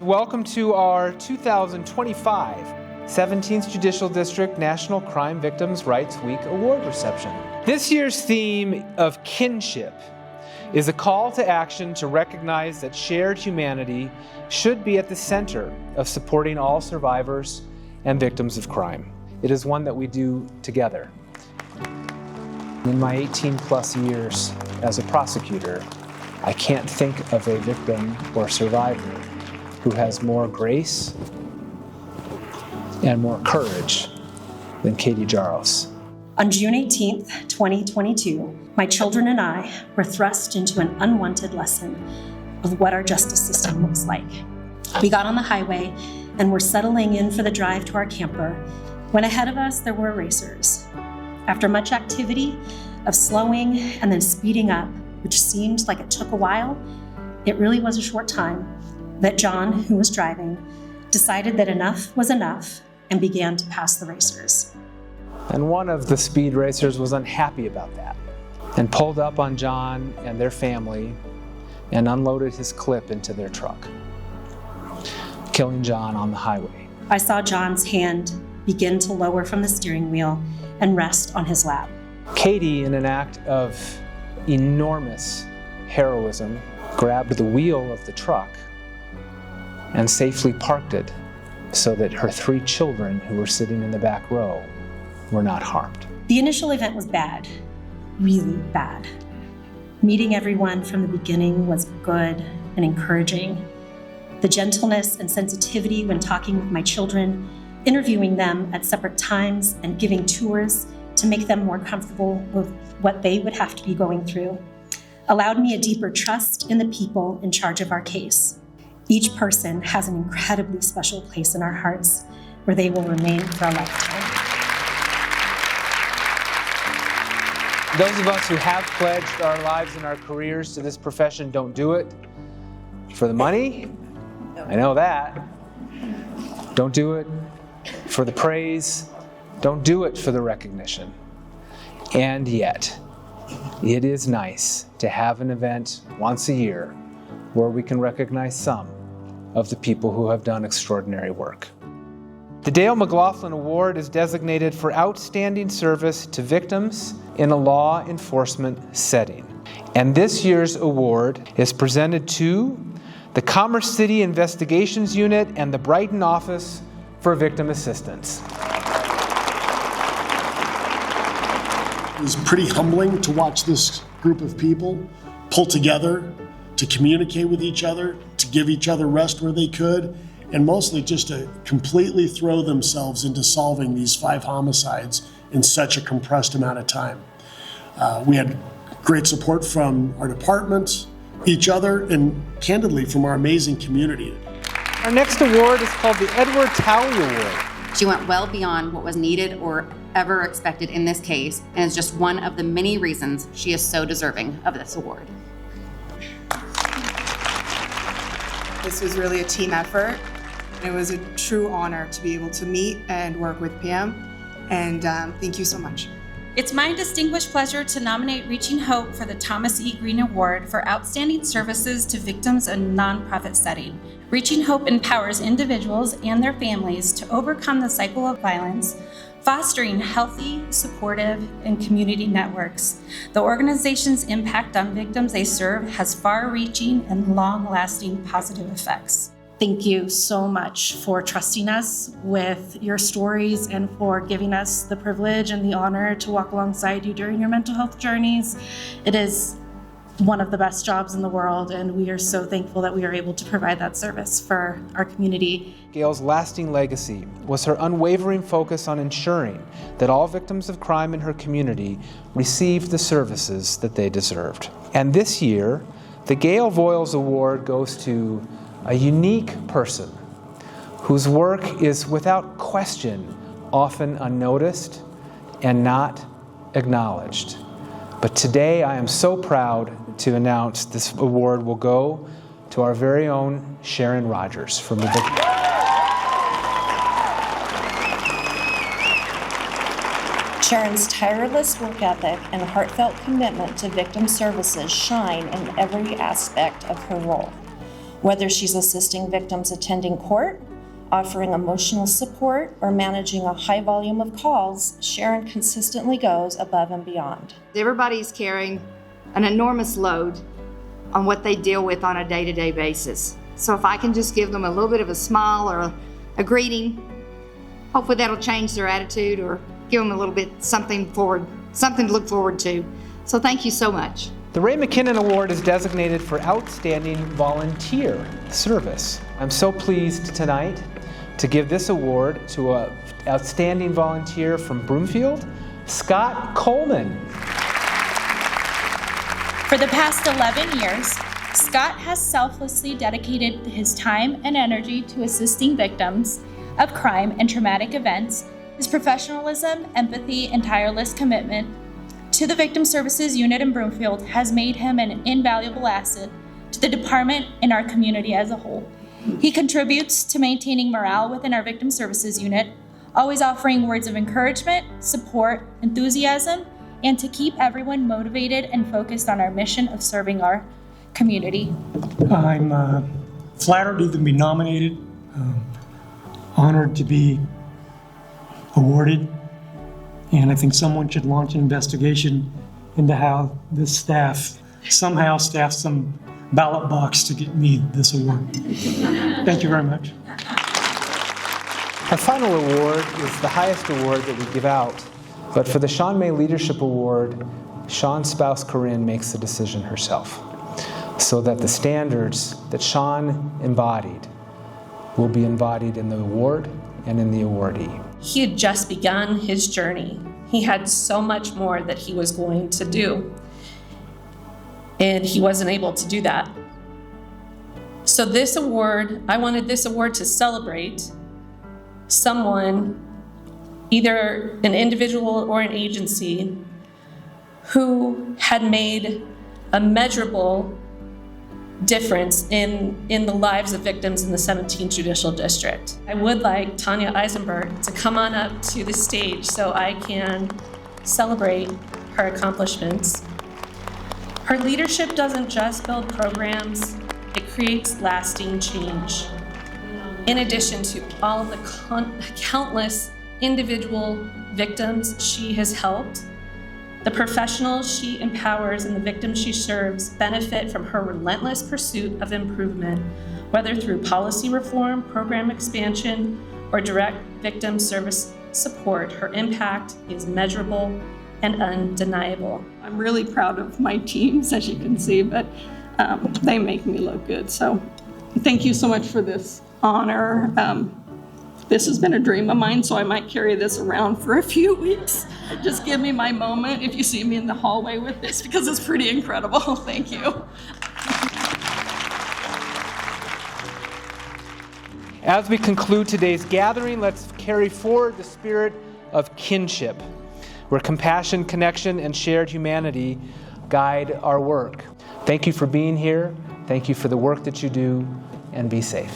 Welcome to our 2025 17th Judicial District National Crime Victims' Rights Week Award reception. This year's theme of kinship is a call to action to recognize that shared humanity should be at the center of supporting all survivors and victims of crime. It is one that we do together. In my 18-plus years as a prosecutor, I can't think of a victim or survivor who has more grace and more courage than Katie Jaros. On June 18th, 2022, my children and I were thrust into an unwanted lesson of what our justice system looks like. We got on the highway and were settling in for the drive to our camper when ahead of us there were racers. After much activity of slowing and then speeding up, which seemed like it took a while, it really was a short time, that John, who was driving, decided that enough was enough and began to pass the racers. And one of the speed racers was unhappy about that and pulled up on John and their family and unloaded his clip into their truck, killing John on the highway. I saw John's hand begin to lower from the steering wheel and rest on his lap. Katie, in an act of enormous heroism, grabbed the wheel of the truck and safely parked it so that her 3 children who were sitting in the back row were not harmed. The initial event was bad, really bad. Meeting everyone from the beginning was good and encouraging. The gentleness and sensitivity when talking with my children, interviewing them at separate times and giving tours to make them more comfortable with what they would have to be going through, allowed me a deeper trust in the people in charge of our case. Each person has an incredibly special place in our hearts where they will remain for a lifetime. Those of us who have pledged our lives and our careers to this profession don't do it for the money. I know that. Don't do it for the praise. Don't do it for the recognition. And yet, it is nice to have an event once a year where we can recognize some of the people who have done extraordinary work. The Dale McLaughlin Award is designated for outstanding service to victims in a law enforcement setting. And this year's award is presented to the Commerce City Investigations Unit and the Brighton Office for Victim Assistance. It was pretty humbling to watch this group of people pull together to communicate with each other, to give each other rest where they could, and mostly just to completely throw themselves into solving these 5 homicides in such a compressed amount of time. We had great support from our department, each other, and candidly from our amazing community. Our next award is called the Edward Talley Award. She went well beyond what was needed or ever expected in this case, and is just one of the many reasons she is so deserving of this award. This was really a team effort. It was a true honor to be able to meet and work with Pam, and thank you so much. It's my distinguished pleasure to nominate Reaching Hope for the Thomas E. Green Award for outstanding services to victims in a nonprofit setting. Reaching Hope empowers individuals and their families to overcome the cycle of violence, fostering healthy, supportive, and community networks. The organization's impact on victims they serve has far-reaching and long-lasting positive effects. Thank you so much for trusting us with your stories and for giving us the privilege and the honor to walk alongside you during your mental health journeys. It is one of the best jobs in the world, and we are so thankful that we are able to provide that service for our community. Gail's lasting legacy was her unwavering focus on ensuring that all victims of crime in her community received the services that they deserved. And this year, the Gail Voiles Award goes to a unique person whose work is without question often unnoticed and not acknowledged. But today I am so proud to announce this award will go to our very own Sharon Rogers from the victim. Sharon's tireless work ethic and heartfelt commitment to victim services shine in every aspect of her role. Whether she's assisting victims attending court, offering emotional support, or managing a high volume of calls, Sharon consistently goes above and beyond. Everybody's carrying an enormous load on what they deal with on a day-to-day basis. So if I can just give them a little bit of a smile or a greeting, hopefully that'll change their attitude or give them a little bit something to look forward to. So thank you so much. The Ray McKinnon Award is designated for outstanding volunteer service. I'm so pleased tonight to give this award to an outstanding volunteer from Broomfield, Scott Coleman. For the past 11 years, Scott has selflessly dedicated his time and energy to assisting victims of crime and traumatic events. His professionalism, empathy, and tireless commitment to the Victim Services Unit in Broomfield has made him an invaluable asset to the department and our community as a whole. He contributes to maintaining morale within our Victim Services Unit, always offering words of encouragement, support, enthusiasm, and to keep everyone motivated and focused on our mission of serving our community. I'm flattered to even be nominated, honored to be awarded, and I think someone should launch an investigation into how this staff somehow staffed some ballot box to get me this award. Thank you very much. Our final award is the highest award that we give out, but for the Sean May Leadership Award, Sean's spouse Corinne makes the decision herself, so that the standards that Sean embodied will be embodied in the award and in the awardee. He had just begun his journey. He had so much more that he was going to do, and he wasn't able to do that. So this award, I wanted this award to celebrate someone, either an individual or an agency, who had made a measurable difference in the lives of victims in the 17th Judicial District. I would like Tanya Eisenberg to come on up to the stage so I can celebrate her accomplishments. Her leadership doesn't just build programs, it creates lasting change. In addition to all of the countless individual victims she has helped, the professionals she empowers and the victims she serves benefit from her relentless pursuit of improvement, whether through policy reform, program expansion, or direct victim service support. Her impact is measurable and undeniable. I'm really proud of my teams, as you can see, but they make me look good. So thank you so much for this honor. This has been a dream of mine, so I might carry this around for a few weeks. Just give me my moment if you see me in the hallway with this, because it's pretty incredible. Thank you. As we conclude today's gathering, let's carry forward the spirit of kinship, where compassion, connection, and shared humanity guide our work. Thank you for being here. Thank you for the work that you do, and be safe.